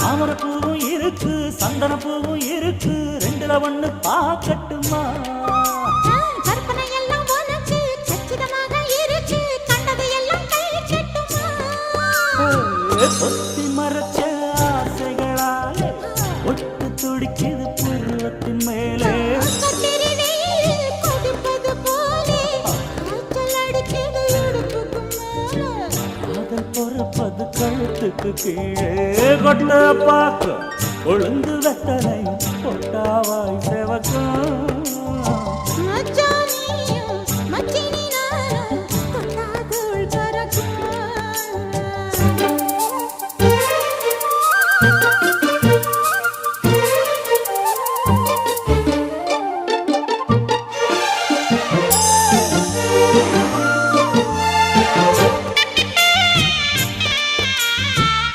தாமரை பூவும் இருக்கு சந்தன பூவும் இருக்கு ரெண்டுல ஒண்ணு பாக்கட்டுமா கற்பனை எல்லாம் உனக்கு சச்சிதமாக இருக்கு கண்டது எல்லாம் கை கட்டுமா பொத்தி மறைச்ச ஆசைகளாலே ஒட்டு துடிக்குது பருவத்தின் மேலே கத்திரி வெயில் கொதிப்பது போலே காய்ச்சல் அடிக்குது இடுப்புக்கு மேலே காதல் பொறப்பது கழுத்துக்கு கீழே கொட்ட பார்க்க கொழுந்து வெத்தலை பொட்டாவாய் செவக்கும்